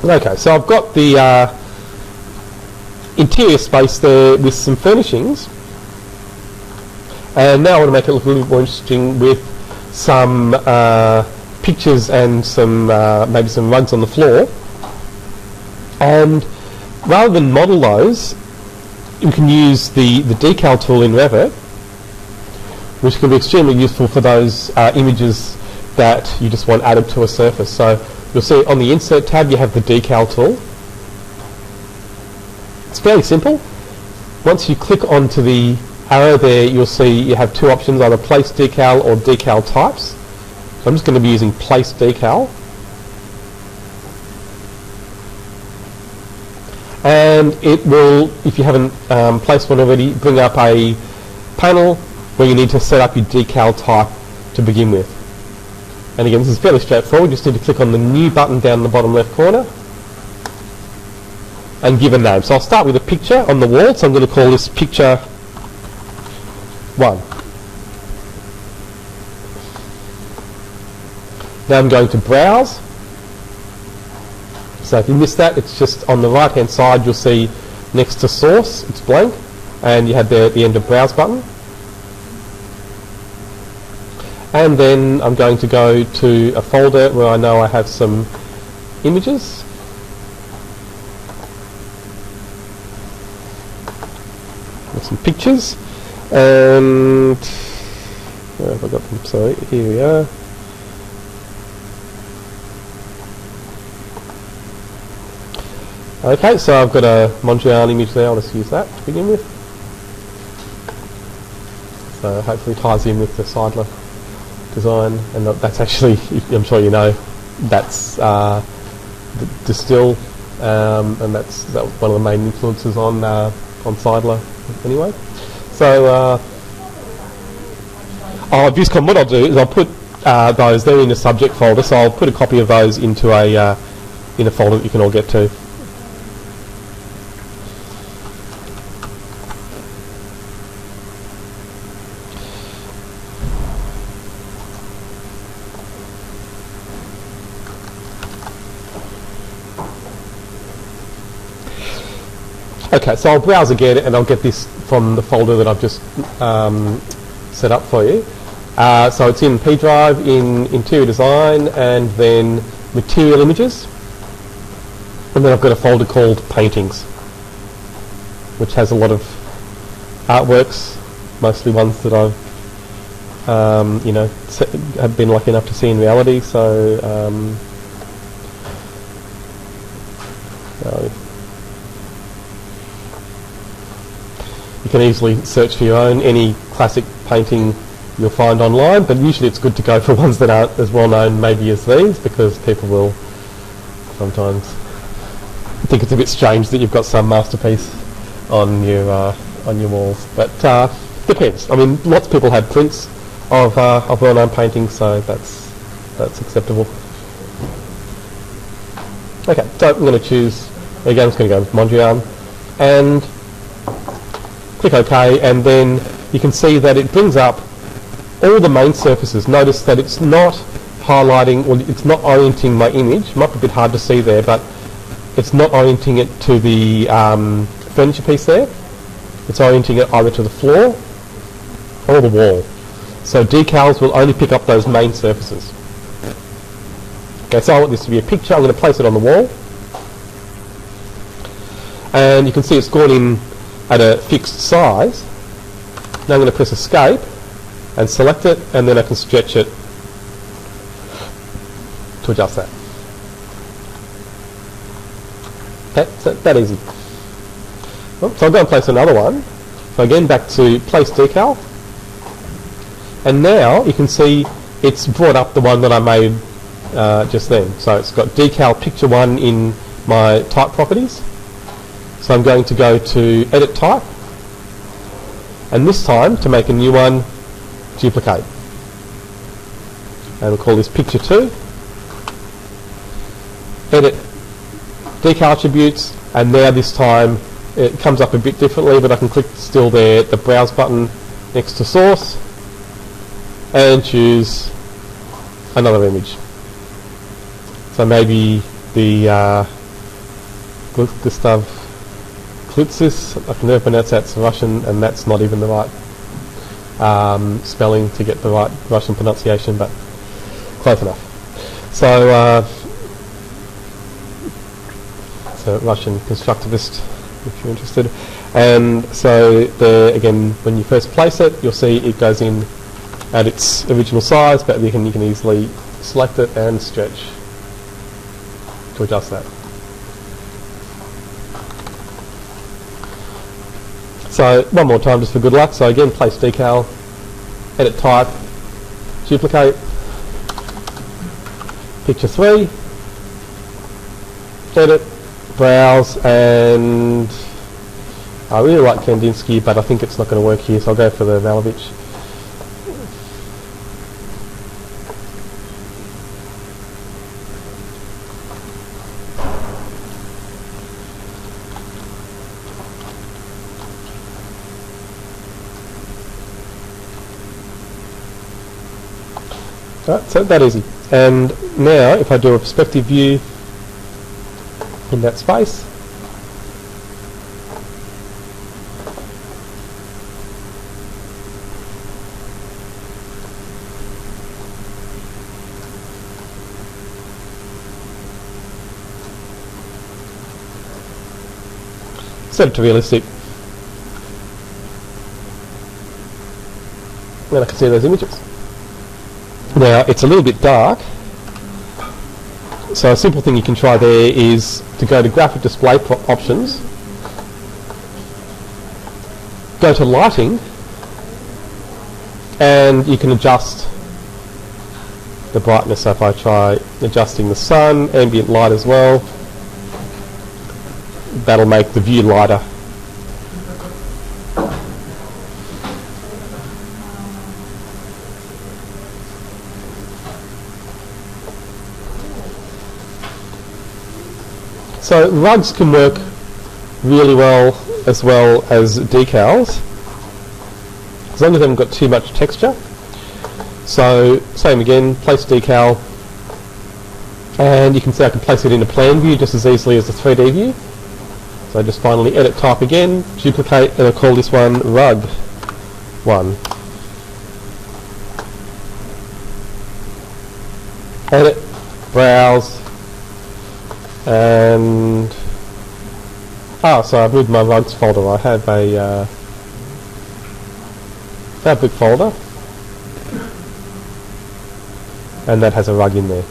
Okay, so I've got the interior space there with some furnishings, and now I want to make it look a little bit more interesting with some pictures and some maybe some rugs on the floor. And rather than model those, you can use the decal tool in Revit, which can be extremely useful for those images that you just want added to a surface. So you'll see on the Insert tab you have the Decal tool. It's fairly simple. Once you click onto the arrow there, you'll see you have two options, either Place Decal or Decal Types. So I'm just going to be using Place Decal. And it will, if you haven't placed one already, bring up a panel where you need to set up your decal type to begin with. And again, this is fairly straightforward. You just need to click on the New button down in the bottom left corner and give a name. So I'll start with a picture on the wall, so I'm going to call this Picture 1. Now I'm going to Browse. So if you missed that, it's just on the right hand side, you'll see next to Source, it's blank, and you have there at the end of Browse button. And then I'm going to go to a folder where I know I have some images. With some pictures. And where have I got them? Sorry, here we are. Okay, so I've got a Montreal image there. I'll just use that to begin with. So hopefully it ties in with the Seidler design, and that's actually, I'm sure you know, that's Distill, and that's one of the main influences on Seidler anyway. So ViewsCon, what I'll do is I'll put those there in the subject folder, so I'll put a copy of those into a in a folder that you can all get to. Okay, so I'll browse again and I'll get this from the folder that I've just set up for you. So it's in P drive, in Interior Design, and then Material Images. And then I've got a folder called Paintings, which has a lot of artworks, mostly ones that I've have been lucky enough to see in reality. So you can easily search for your own, any classic painting you'll find online, but usually it's good to go for ones that aren't as well known maybe as these, because people will sometimes think it's a bit strange that you've got some masterpiece on your walls. But depends. I mean, lots of people have prints of well-known paintings, so that's acceptable. Okay, so I'm going to choose, again, I'm just going to go with Mondrian, and click OK, and then you can see that it brings up all the main surfaces. Notice that it's not highlighting, or it's not orienting my image. It might be a bit hard to see there, but it's not orienting it to the furniture piece there. It's orienting it either to the floor or the wall. So decals will only pick up those main surfaces. Okay, so I want this to be a picture. I'm going to place it on the wall. And you can see it's gone in at a fixed size. Now I'm going to press Escape and select it, and then I can stretch it to adjust that. Okay, so that easy. Well, so I'll go and place another one. So again, back to Place Decal. And now you can see it's brought up the one that I made just then. So it's got Decal Picture 1 in my type properties. So I'm going to go to Edit Type, and this time, to make a new one, duplicate. And we'll call this Picture 2. Edit Decal Attributes, and now this time it comes up a bit differently, but I can click still there, the Browse button next to Source, and choose another image. So maybe the Gustav Klutzis. I can never pronounce that. It's Russian, and that's not even the right spelling to get the right Russian pronunciation, but close enough. So, Russian constructivist, if you're interested. And so, there again, when you first place it, you'll see it goes in at its original size, but you can easily select it and stretch to adjust that. So one more time just for good luck. So again, place decal, edit type, duplicate, picture 3, edit, browse, and I really like Kandinsky, but I think it's not going to work here, so I'll go for the Malovich. Right, so that easy. And now if I do a perspective view in that space, set it to realistic, then I can see those images. Now it's a little bit dark, so a simple thing you can try there is to go to graphic display options, go to lighting, and you can adjust the brightness. So if I try adjusting the sun, ambient light as well, that'll make the view lighter. So rugs can work really well as decals, as long as they haven't got too much texture. So same again, place decal, and you can see I can place it in a plan view just as easily as a 3D view. So just finally edit type again, duplicate, and I'll call this one rug 1. Edit, browse, and so I've moved my rugs folder. I have a fabric folder, and that has a rug in there.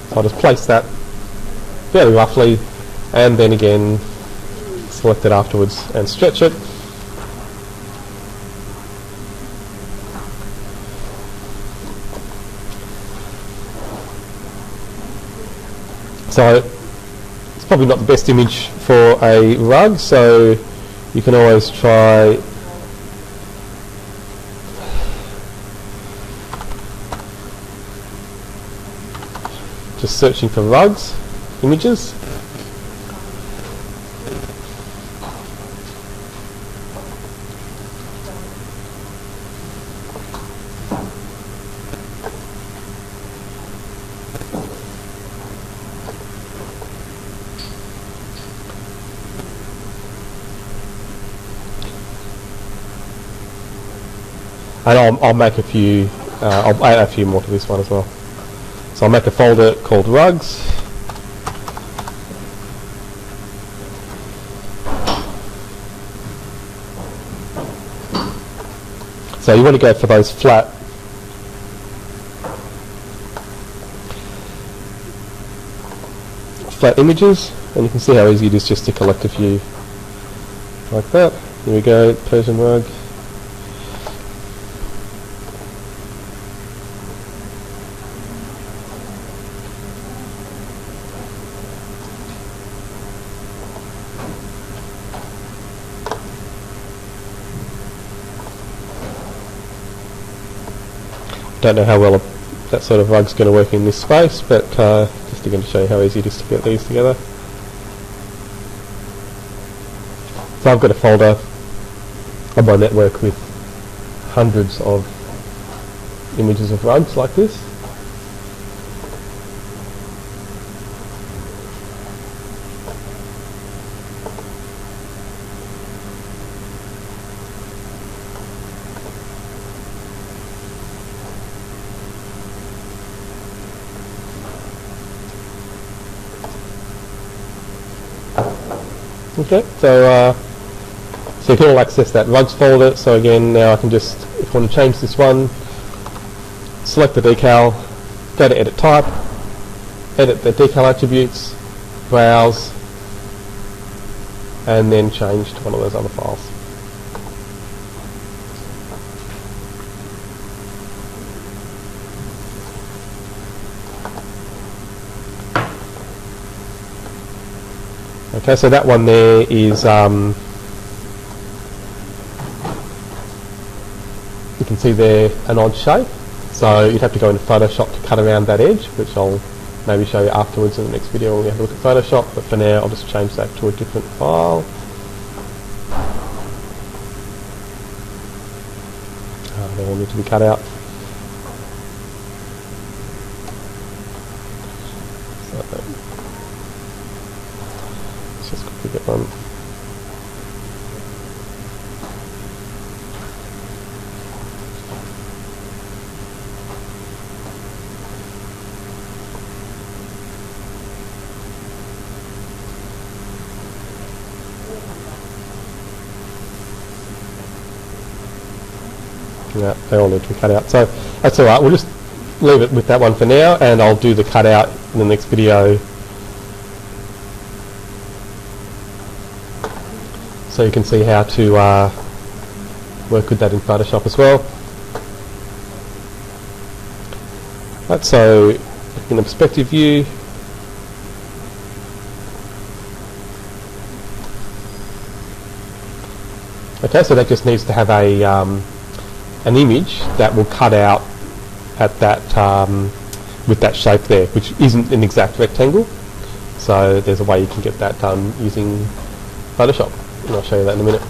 So I'll just place that fairly roughly, and then again select it afterwards and stretch it. So it's probably not the best image for a rug, so you can always try just searching for rugs images. And I'll make a few, I'll add a few more to this one as well. So I'll make a folder called rugs. So you want to go for those flat images, and you can see how easy it is just to collect a few like that. Here we go, Persian rug. Don't know how well that sort of rug's going to work in this space, but just again to show you how easy it is to get these together. So I've got a folder on my network with hundreds of images of rugs like this. Okay, so you can all access that rugs folder. So again, now I can just, if I want to change this one, select the decal, go to edit type, edit the decal attributes, browse, and then change to one of those other files. Okay, so that one there is, you can see there an odd shape, so you'd have to go into Photoshop to cut around that edge, which I'll maybe show you afterwards in the next video when we have a look at Photoshop, but for now I'll just change that to a different file. They all need to be cut out. Let's just quickly get one. Yeah, they all need to be cut out. So that's alright, we'll just leave it with that one for now, and I'll do the cutout in the next video. So you can see how to work with that in Photoshop as well. Right, so in the perspective view, okay, so that just needs to have a an image that will cut out at that with that shape there, which isn't an exact rectangle. So there's a way you can get that done using Photoshop, and I'll show you that in a minute.